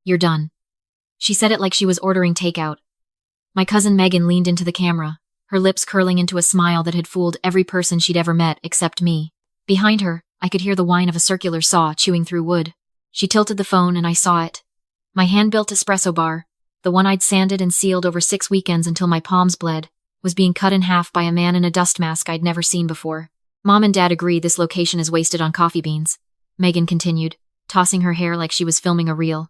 You're done. She said it like she was ordering takeout. My cousin Megan leaned into the camera, her lips curling into a smile that had fooled every person she'd ever met except me. Behind her, I could hear the whine of a circular saw chewing through wood. She tilted the phone and I saw it. My hand-built espresso bar, the one I'd sanded and sealed over 6 weekends until my palms bled, was being cut in half by a man in a dust mask I'd never seen before. Mom and Dad agree this location is wasted on coffee beans, Megan continued, tossing her hair like she was filming a reel.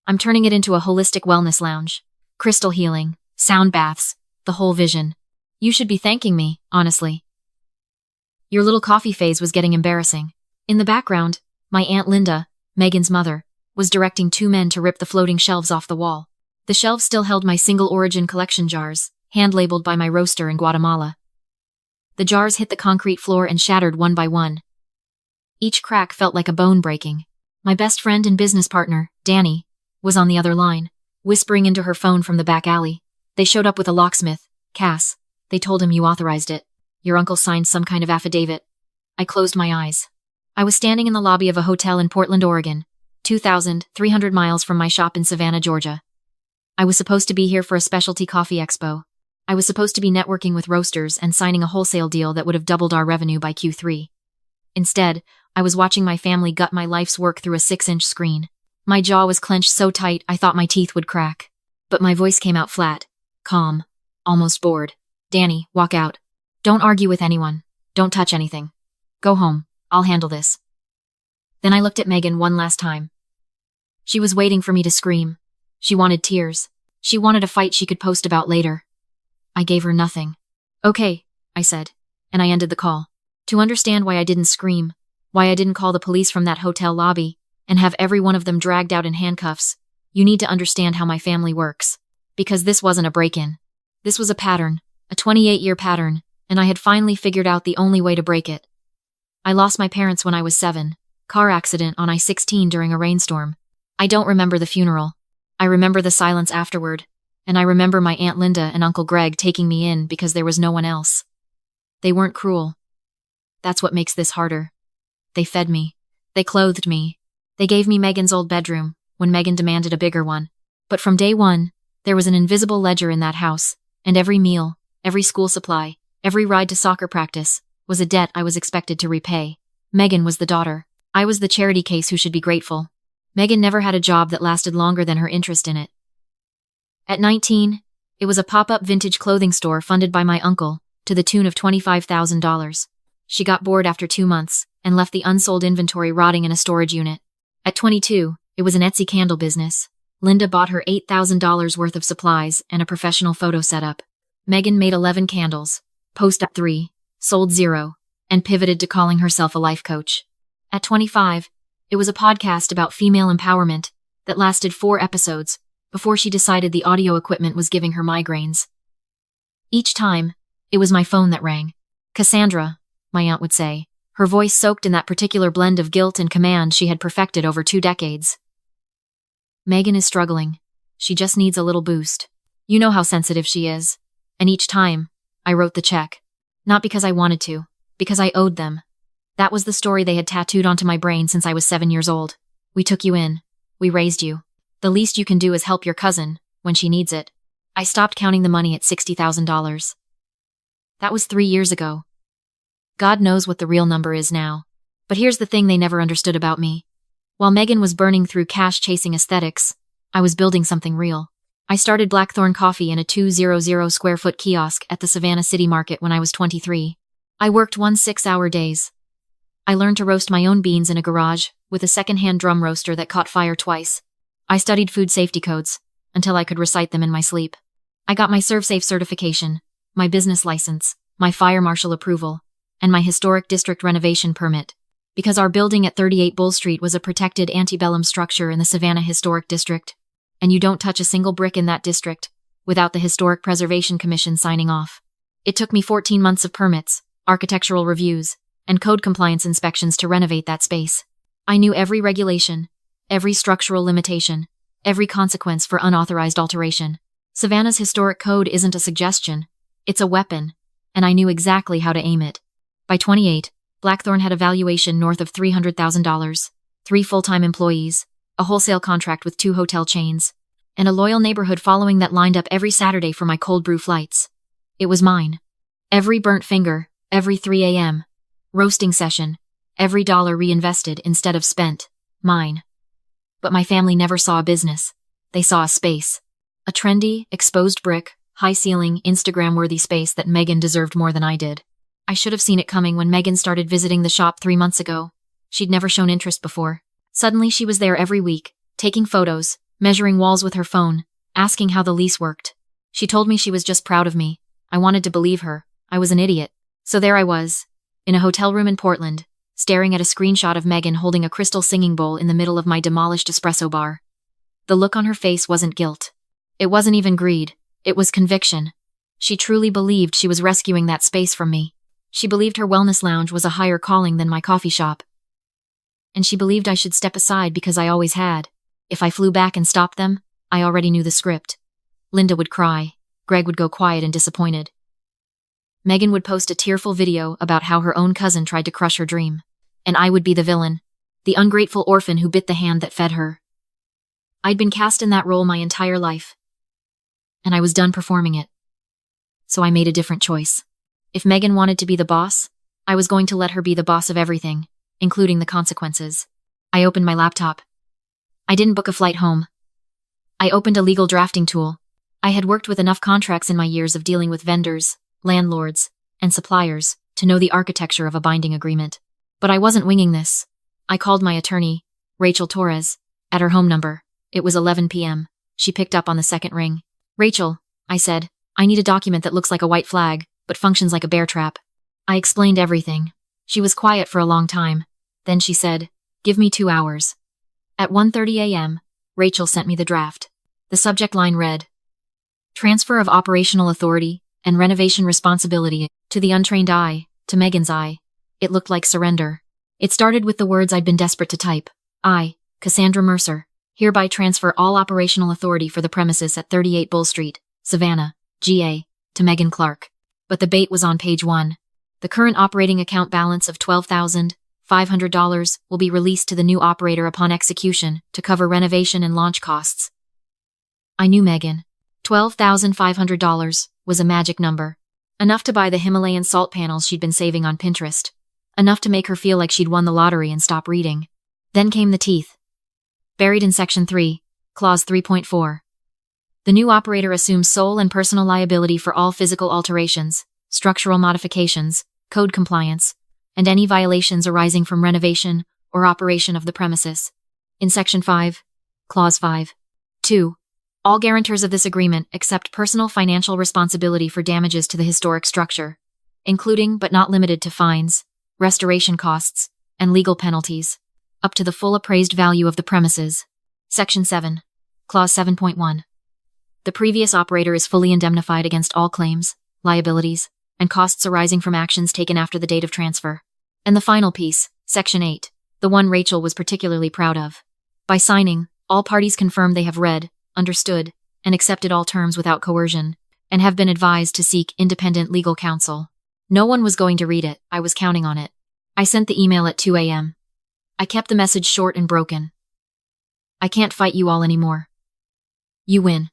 I'm turning it into a holistic wellness lounge. Crystal healing, sound baths, the whole vision. You should be thanking me, honestly. Your little coffee phase was getting embarrassing. In the background, my Aunt Linda, Megan's mother, was directing 2 men to rip the floating shelves off the wall. The shelves still held my single-origin collection jars, hand-labeled by my roaster in Guatemala. The jars hit the concrete floor and shattered one by one. Each crack felt like a bone breaking. My best friend and business partner, Danny, was on the other line, whispering into her phone from the back alley. They showed up with a locksmith, Cass. They told him you authorized it. Your uncle signed some kind of affidavit. I closed my eyes. I was standing in the lobby of a hotel in Portland, Oregon, 2,300 miles from my shop in Savannah, Georgia. I was supposed to be here for a specialty coffee expo. I was supposed to be networking with roasters and signing a wholesale deal that would have doubled our revenue by Q3. Instead, I was watching my family gut my life's work through a 6-inch screen. My jaw was clenched so tight I thought my teeth would crack. But my voice came out flat, calm, almost bored. Danny, walk out. Don't argue with anyone. Don't touch anything. Go home. I'll handle this. Then I looked at Megan one last time. She was waiting for me to scream. She wanted tears. She wanted a fight she could post about later. I gave her nothing. Okay, I said, and I ended the call. To understand why I didn't scream, why I didn't call the police from that hotel lobby, and have every one of them dragged out in handcuffs, you need to understand how my family works. Because this wasn't a break-in. This was a pattern, a 28-year pattern, and I had finally figured out the only way to break it. I lost my parents when I was 7, car accident on I-16 during a rainstorm. I don't remember the funeral. I remember the silence afterward, and I remember my Aunt Linda and Uncle Greg taking me in because there was no one else. They weren't cruel. That's what makes this harder. They fed me. They clothed me. They gave me Megan's old bedroom, when Megan demanded a bigger one. But from day one, there was an invisible ledger in that house, and every meal, every school supply, every ride to soccer practice, was a debt I was expected to repay. Megan was the daughter. I was the charity case who should be grateful. Megan never had a job that lasted longer than her interest in it. At 19, it was a pop-up vintage clothing store funded by my uncle, to the tune of $25,000. She got bored after 2 months, and left the unsold inventory rotting in a storage unit. At 22, it was an Etsy candle business. Linda bought her $8,000 worth of supplies and a professional photo setup. Megan made 11 candles, posted 3, sold 0, and pivoted to calling herself a life coach. At 25, it was a podcast about female empowerment that lasted 4 episodes before she decided the audio equipment was giving her migraines. Each time, it was my phone that rang. Cassandra, my aunt would say, her voice soaked in that particular blend of guilt and command she had perfected over 2 decades. Megan is struggling. She just needs a little boost. You know how sensitive she is. And each time, I wrote the check. Not because I wanted to, because I owed them. That was the story they had tattooed onto my brain since I was 7 years old. We took you in. We raised you. The least you can do is help your cousin, when she needs it. I stopped counting the money at $60,000. That was 3 years ago. God knows what the real number is now. But here's the thing they never understood about me. While Megan was burning through cash-chasing aesthetics, I was building something real. I started Blackthorn Coffee in a 200-square-foot kiosk at the Savannah City Market when I was 23. I worked 1 6-hour days. I learned to roast my own beans in a garage with a second-hand drum roaster that caught fire twice. I studied food safety codes until I could recite them in my sleep. I got my ServSafe certification, my business license, my fire marshal approval, and my historic district renovation permit, because our building at 38 Bull Street was a protected antebellum structure in the Savannah Historic District, and you don't touch a single brick in that district without the Historic Preservation Commission signing off. It took me 14 months of permits, architectural reviews, and code compliance inspections to renovate that space. I knew every regulation, every structural limitation, every consequence for unauthorized alteration. Savannah's historic code isn't a suggestion, it's a weapon, and I knew exactly how to aim it. By 28, Blackthorn had a valuation north of $300,000, 3 full-time employees, a wholesale contract with 2 hotel chains, and a loyal neighborhood following that lined up every Saturday for my cold brew flights. It was mine. Every burnt finger, every 3 a.m. roasting session, every dollar reinvested instead of spent, mine. But my family never saw a business. They saw a space. A trendy, exposed brick, high-ceiling, Instagram-worthy space that Megan deserved more than I did. I should have seen it coming when Megan started visiting the shop 3 months ago. She'd never shown interest before. Suddenly she was there every week, taking photos, measuring walls with her phone, asking how the lease worked. She told me she was just proud of me. I wanted to believe her. I was an idiot. So there I was, in a hotel room in Portland, staring at a screenshot of Megan holding a crystal singing bowl in the middle of my demolished espresso bar. The look on her face wasn't guilt. It wasn't even greed. It was conviction. She truly believed she was rescuing that space from me. She believed her wellness lounge was a higher calling than my coffee shop. And she believed I should step aside because I always had. If I flew back and stopped them, I already knew the script. Linda would cry. Greg would go quiet and disappointed. Megan would post a tearful video about how her own cousin tried to crush her dream. And I would be the villain, the ungrateful orphan who bit the hand that fed her. I'd been cast in that role my entire life. And I was done performing it. So I made a different choice. If Megan wanted to be the boss, I was going to let her be the boss of everything, including the consequences. I opened my laptop. I didn't book a flight home. I opened a legal drafting tool. I had worked with enough contracts in my years of dealing with vendors, landlords, and suppliers to know the architecture of a binding agreement. But I wasn't winging this. I called my attorney, Rachel Torres, at her home number. It was 11 p.m. She picked up on the second ring. "Rachel," I said, "I need a document that looks like a white flag, but functions like a bear trap." I explained everything. She was quiet for a long time. Then she said, "Give me 2 hours." At 1:30 a.m., Rachel sent me the draft. The subject line read, "Transfer of operational authority and renovation responsibility to the untrained eye, to Megan's eye." It looked like surrender. It started with the words I'd been desperate to type. I, Cassandra Mercer, hereby transfer all operational authority for the premises at 38 Bull Street, Savannah, GA, to Megan Clark. But the bait was on page 1. The current operating account balance of $12,500 will be released to the new operator upon execution to cover renovation and launch costs. I knew Megan. $12,500 was a magic number. Enough to buy the Himalayan salt panels she'd been saving on Pinterest. Enough to make her feel like she'd won the lottery and stop reading. Then came the teeth. Buried in Section 3, Clause 3.4. The new operator assumes sole and personal liability for all physical alterations, structural modifications, code compliance, and any violations arising from renovation or operation of the premises. In Section 5, Clause 5. 2. All guarantors of this agreement accept personal financial responsibility for damages to the historic structure, including but not limited to fines, restoration costs, and legal penalties, up to the full appraised value of the premises. Section 7, Clause 7.1. The previous operator is fully indemnified against all claims, liabilities, and costs arising from actions taken after the date of transfer. And the final piece, Section 8, the one Rachel was particularly proud of. By signing, all parties confirm they have read, understood, and accepted all terms without coercion, and have been advised to seek independent legal counsel. No one was going to read it. I was counting on it. I sent the email at 2 a.m. I kept the message short and broken. I can't fight you all anymore. You win.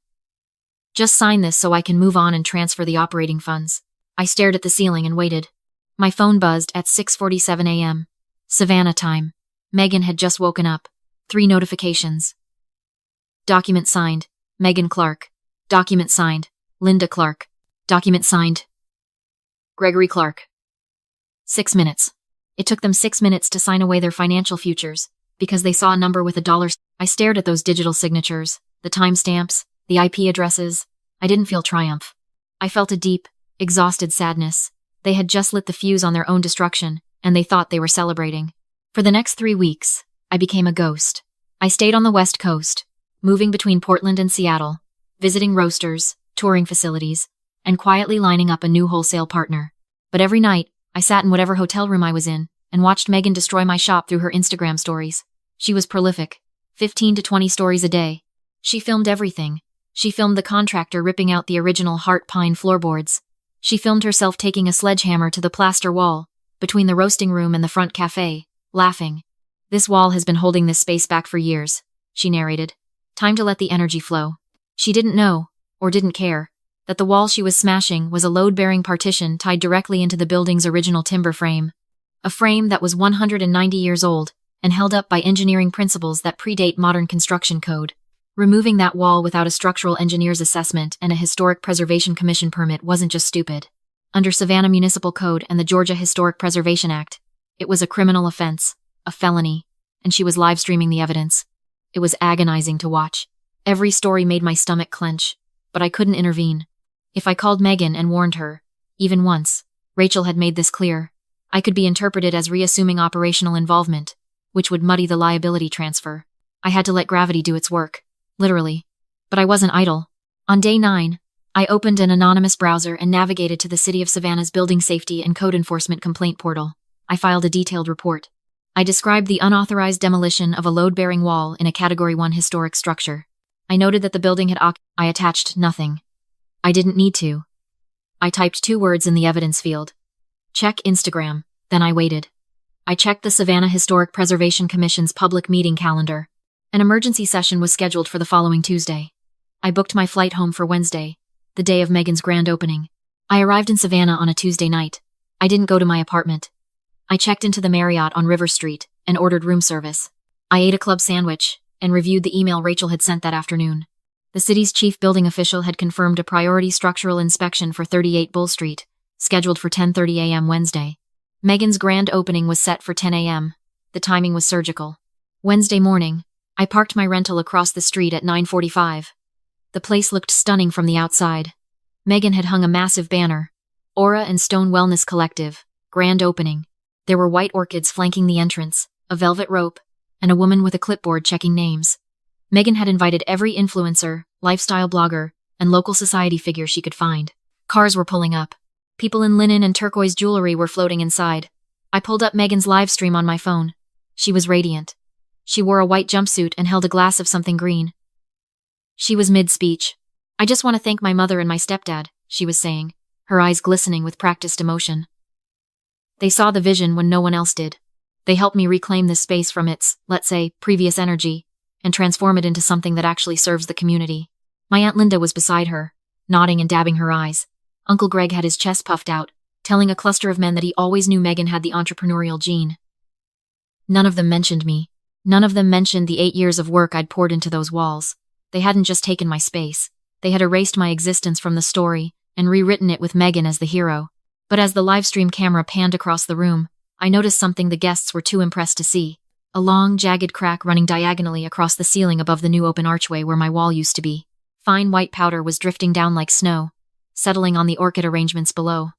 Just sign this so I can move on and transfer the operating funds. I stared at the ceiling and waited. My phone buzzed at 6:47 a.m. Savannah time. Megan had just woken up. 3 notifications. Document signed, Megan Clark. Document signed, Linda Clark. Document signed, Gregory Clark. 6 minutes. It took them 6 minutes to sign away their financial futures, because they saw a number with a dollar. I stared at those digital signatures, the timestamps, the IP addresses. I didn't feel triumph. I felt a deep, exhausted sadness. They had just lit the fuse on their own destruction, and they thought they were celebrating. For the next 3 weeks, I became a ghost. I stayed on the West Coast, moving between Portland and Seattle, visiting roasters, touring facilities, and quietly lining up a new wholesale partner. But every night, I sat in whatever hotel room I was in and watched Megan destroy my shop through her Instagram stories. She was prolific, 15 to 20 stories a day. She filmed everything. She filmed the contractor ripping out the original heart pine floorboards. She filmed herself taking a sledgehammer to the plaster wall, between the roasting room and the front cafe, laughing. This wall has been holding this space back for years. she narrated. Time to let the energy flow. She didn't know, or didn't care, that the wall she was smashing was a load-bearing partition tied directly into the building's original timber frame. A frame that was 190 years old and held up by engineering principles that predate modern construction code. Removing that wall without a structural engineer's assessment and a Historic Preservation Commission permit wasn't just stupid. Under Savannah Municipal Code and the Georgia Historic Preservation Act, it was a criminal offense, a felony, and she was live-streaming the evidence. It was agonizing to watch. Every story made my stomach clench, but I couldn't intervene. If I called Megan and warned her, even once, Rachel had made this clear, I could be interpreted as reassuming operational involvement, which would muddy the liability transfer. I had to let gravity do its work. Literally. But I wasn't idle. On day 9, I opened an anonymous browser and navigated to the City of Savannah's Building Safety and Code Enforcement Complaint Portal. I filed a detailed report. I described the unauthorized demolition of a load-bearing wall in a Category 1 historic structure. I noted that the building had I attached nothing. I didn't need to. I typed 2 words in the evidence field. Check Instagram. Then I waited. I checked the Savannah Historic Preservation Commission's public meeting calendar. An emergency session was scheduled for the following Tuesday. I booked my flight home for Wednesday, the day of Megan's grand opening. I arrived in Savannah on a Tuesday night. I didn't go to my apartment. I checked into the Marriott on River Street and ordered room service. I ate a club sandwich and reviewed the email Rachel had sent that afternoon. The city's chief building official had confirmed a priority structural inspection for 38 Bull Street, scheduled for 10:30 a.m. Wednesday. Megan's grand opening was set for 10 a.m. The timing was surgical. Wednesday morning, I parked my rental across the street at 9:45. The place looked stunning from the outside. Megan had hung a massive banner, Aura and Stone Wellness Collective, grand opening. There were white orchids flanking the entrance, a velvet rope, and a woman with a clipboard checking names. Megan had invited every influencer, lifestyle blogger, and local society figure she could find. Cars were pulling up. People in linen and turquoise jewelry were floating inside. I pulled up Megan's live stream on my phone. She was radiant. She wore a white jumpsuit and held a glass of something green. She was mid-speech. I just want to thank my mother and my stepdad, she was saying, her eyes glistening with practiced emotion. They saw the vision when no one else did. They helped me reclaim this space from its, let's say, previous energy, and transform it into something that actually serves the community. My Aunt Linda was beside her, nodding and dabbing her eyes. Uncle Greg had his chest puffed out, telling a cluster of men that he always knew Megan had the entrepreneurial gene. None of them mentioned me. None of them mentioned the 8 years of work I'd poured into those walls. They hadn't just taken my space. They had erased my existence from the story and rewritten it with Megan as the hero. But as the livestream camera panned across the room, I noticed something the guests were too impressed to see. A long, jagged crack running diagonally across the ceiling above the new open archway where my wall used to be. Fine white powder was drifting down like snow, settling on the orchid arrangements below.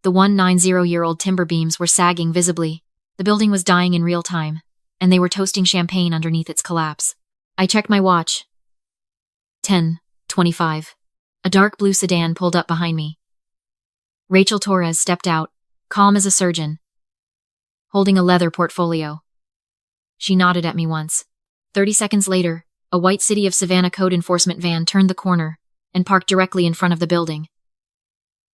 The 190-year-old timber beams were sagging visibly. The building was dying in real time, and they were toasting champagne underneath its collapse. I checked my watch. 10:25. A dark blue sedan pulled up behind me. Rachel Torres stepped out, calm as a surgeon, holding a leather portfolio. She nodded at me once. 30 seconds later, a white City of Savannah code enforcement van turned the corner and parked directly in front of the building.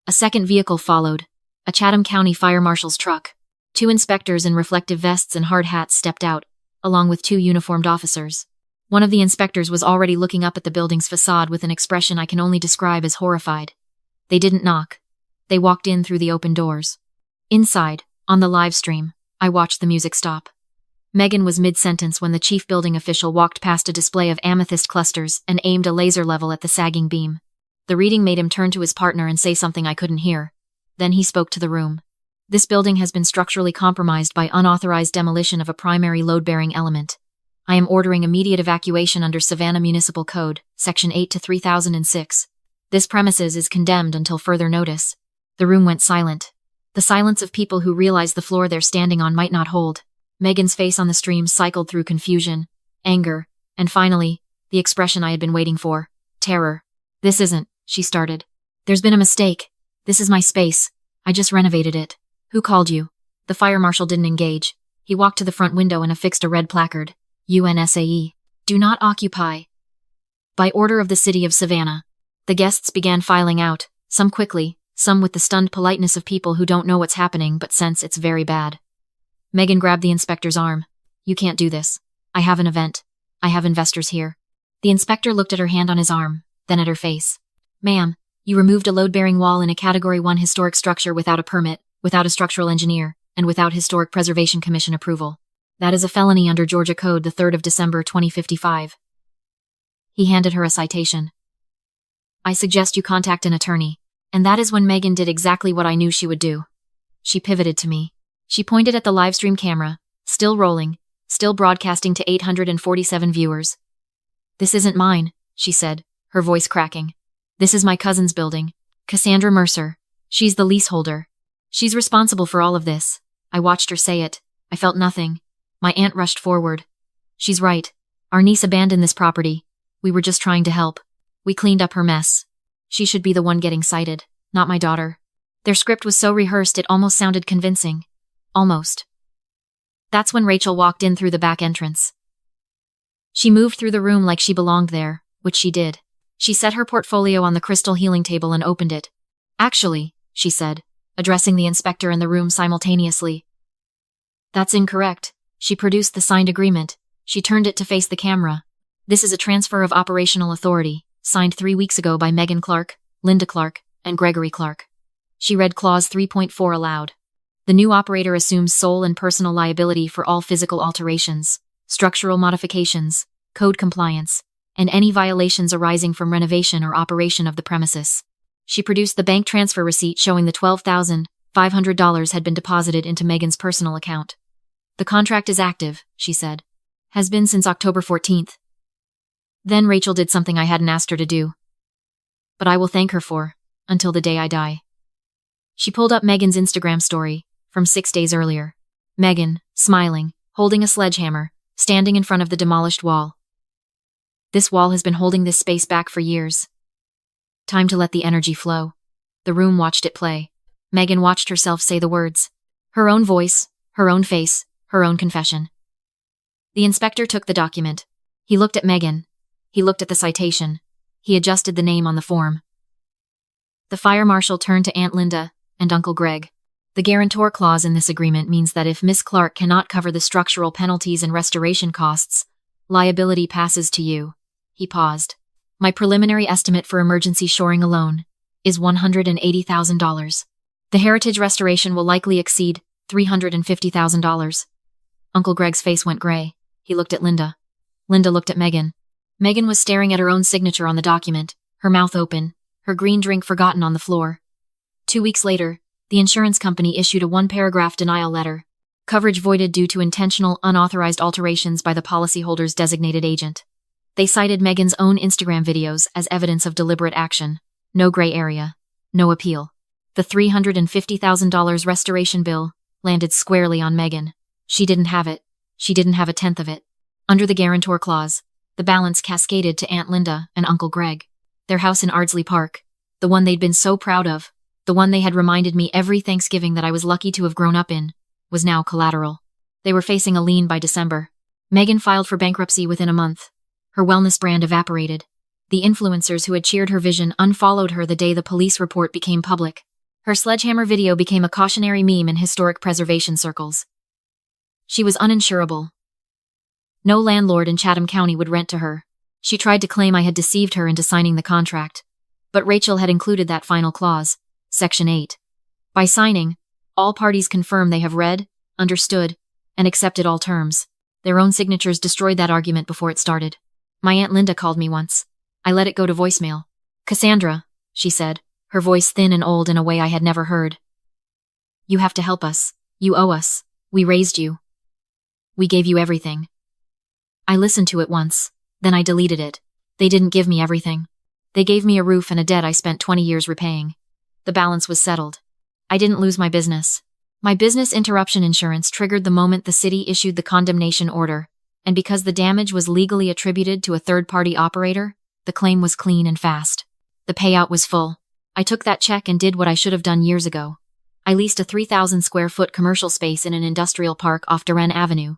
A second vehicle followed, a Chatham County Fire Marshal's truck. 2 inspectors in reflective vests and hard hats stepped out, along with 2 uniformed officers. One of the inspectors was already looking up at the building's facade with an expression I can only describe as horrified. They didn't knock. They walked in through the open doors. Inside, on the live stream, I watched the music stop. Megan was mid-sentence when the chief building official walked past a display of amethyst clusters and aimed a laser level at the sagging beam. The reading made him turn to his partner and say something I couldn't hear. Then he spoke to the room. This building has been structurally compromised by unauthorized demolition of a primary load-bearing element. I am ordering immediate evacuation under Savannah Municipal Code, Section 8 to 3006. This premises is condemned until further notice. The room went silent. The silence of people who realize the floor they're standing on might not hold. Megan's face on the stream cycled through confusion, anger, and finally, the expression I had been waiting for, terror. "This isn't," she started. "There's been a mistake. This is my space. I just renovated it. Who called you?" The fire marshal didn't engage. He walked to the front window and affixed a red placard. UNSAE. Do not occupy. By order of the City of Savannah. The guests began filing out, some quickly, some with the stunned politeness of people who don't know what's happening but sense it's very bad. Megan grabbed the inspector's arm. "You can't do this. I have an event. I have investors here. The inspector looked at her hand on his arm, then at her face. Ma'am, you removed a load-bearing wall in a Category 1 historic structure without a permit, without a structural engineer, and without Historic Preservation Commission approval. That is a felony under Georgia Code the 3rd of December 2055. He handed her a citation. I suggest you contact an attorney. And that is when Megan did exactly what I knew she would do. She pivoted to me. She pointed at the livestream camera, still rolling, still broadcasting to 847 viewers. This isn't mine, she said, her voice cracking. This is my cousin's building, Cassandra Mercer. She's the leaseholder. She's responsible for all of this. I watched her say it. I felt nothing. My aunt rushed forward. She's right. Our niece abandoned this property. We were just trying to help. We cleaned up her mess. She should be the one getting cited, not my daughter. Their script was so rehearsed it almost sounded convincing. Almost. That's when Rachel walked in through the back entrance. She moved through the room like she belonged there, which she did. She set her portfolio on the crystal healing table and opened it. Actually, she said, addressing the inspector in the room simultaneously. That's incorrect. She produced the signed agreement. She turned it to face the camera. This is a transfer of operational authority, signed 3 weeks ago by Megan Clark, Linda Clark, and Gregory Clark. She read Clause 3.4 aloud. The new operator assumes sole and personal liability for all physical alterations, structural modifications, code compliance, and any violations arising from renovation or operation of the premises. She produced the bank transfer receipt showing the $12,500 had been deposited into Megan's personal account. The contract is active, she said. Has been since October 14th. Then Rachel did something I hadn't asked her to do. But I will thank her for, until the day I die. She pulled up Megan's Instagram story, from 6 days earlier. Megan, smiling, holding a sledgehammer, standing in front of the demolished wall. This wall has been holding this space back for years. Time to let the energy flow. The room watched it play. Megan watched herself say the words. Her own voice, her own face, her own confession. The inspector took the document. He looked at Megan. He looked at the citation. He adjusted the name on the form. The fire marshal turned to Aunt Linda and Uncle Greg. The guarantor clause in this agreement means that if Miss Clark cannot cover the structural penalties and restoration costs, liability passes to you. He paused. My preliminary estimate for emergency shoring alone is $180,000. The heritage restoration will likely exceed $350,000. Uncle Greg's face went gray. He looked at Linda. Linda looked at Megan. Megan was staring at her own signature on the document, her mouth open, her green drink forgotten on the floor. 2 weeks later, the insurance company issued a 1-paragraph denial letter. Coverage voided due to intentional, unauthorized alterations by the policyholder's designated agent. They cited Megan's own Instagram videos as evidence of deliberate action. No gray area. No appeal. The $350,000 restoration bill landed squarely on Megan. She didn't have it. She didn't have a tenth of it. Under the guarantor clause, the balance cascaded to Aunt Linda and Uncle Greg. Their house in Ardsley Park, the one they'd been so proud of, the one they had reminded me every Thanksgiving that I was lucky to have grown up in, was now collateral. They were facing a lien by December. Megan filed for bankruptcy within a month. Her wellness brand evaporated. The influencers who had cheered her vision unfollowed her the day the police report became public. Her sledgehammer video became a cautionary meme in historic preservation circles. She was uninsurable. No landlord in Chatham County would rent to her. She tried to claim I had deceived her into signing the contract. But Rachel had included that final clause, Section 8. By signing, all parties confirm they have read, understood, and accepted all terms. Their own signatures destroyed that argument before it started. My Aunt Linda called me once. I let it go to voicemail. Cassandra, she said, her voice thin and old in a way I had never heard. You have to help us. You owe us. We raised you. We gave you everything. I listened to it once, then I deleted it. They didn't give me everything. They gave me a roof and a debt I spent 20 years repaying. The balance was settled. I didn't lose my business. My business interruption insurance triggered the moment the city issued the condemnation order, and because the damage was legally attributed to a third-party operator, the claim was clean and fast. The payout was full. I took that check and did what I should have done years ago. I leased a 3,000-square-foot commercial space in an industrial park off Duran Avenue.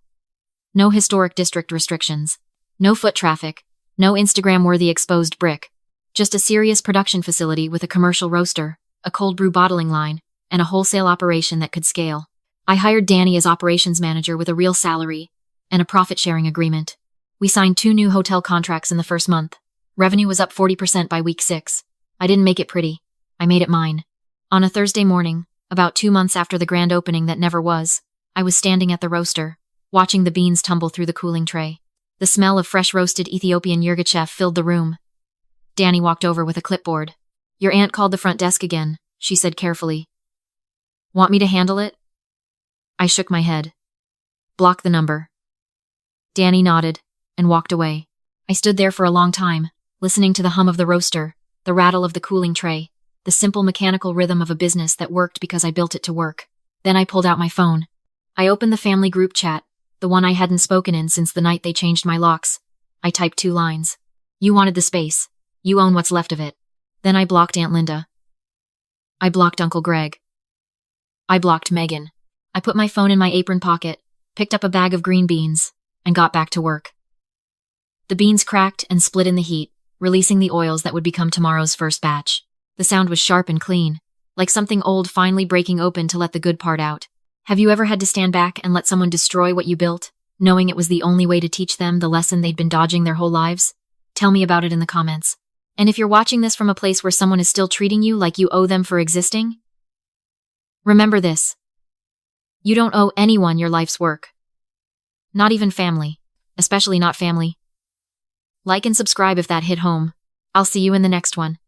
No historic district restrictions. No foot traffic. No Instagram-worthy exposed brick. Just a serious production facility with a commercial roaster, a cold brew bottling line, and a wholesale operation that could scale. I hired Danny as operations manager with a real salary and a profit-sharing agreement. We signed 2 new hotel contracts in the first month. Revenue was up 40% by week 6. I didn't make it pretty. I made it mine. On a Thursday morning, about 2 months after the grand opening that never was, I was standing at the roaster, watching the beans tumble through the cooling tray. The smell of fresh roasted Ethiopian yirgacheffe filled the room. Danny walked over with a clipboard. "Your aunt called the front desk again," she said carefully. "Want me to handle it?" I shook my head. "Block the number." Danny nodded and walked away. I stood there for a long time, listening to the hum of the roaster, the rattle of the cooling tray, the simple mechanical rhythm of a business that worked because I built it to work. Then I pulled out my phone. I opened the family group chat, the one I hadn't spoken in since the night they changed my locks. I typed 2 lines. "You wanted the space. You own what's left of it." Then I blocked Aunt Linda. I blocked Uncle Greg. I blocked Megan. I put my phone in my apron pocket, picked up a bag of green beans, and got back to work. The beans cracked and split in the heat, releasing the oils that would become tomorrow's first batch. The sound was sharp and clean, like something old finally breaking open to let the good part out. Have you ever had to stand back and let someone destroy what you built, knowing it was the only way to teach them the lesson they'd been dodging their whole lives? Tell me about it in the comments. And if you're watching this from a place where someone is still treating you like you owe them for existing, remember this. You don't owe anyone your life's work. Not even family. Especially not family. Like and subscribe if that hit home. I'll see you in the next one.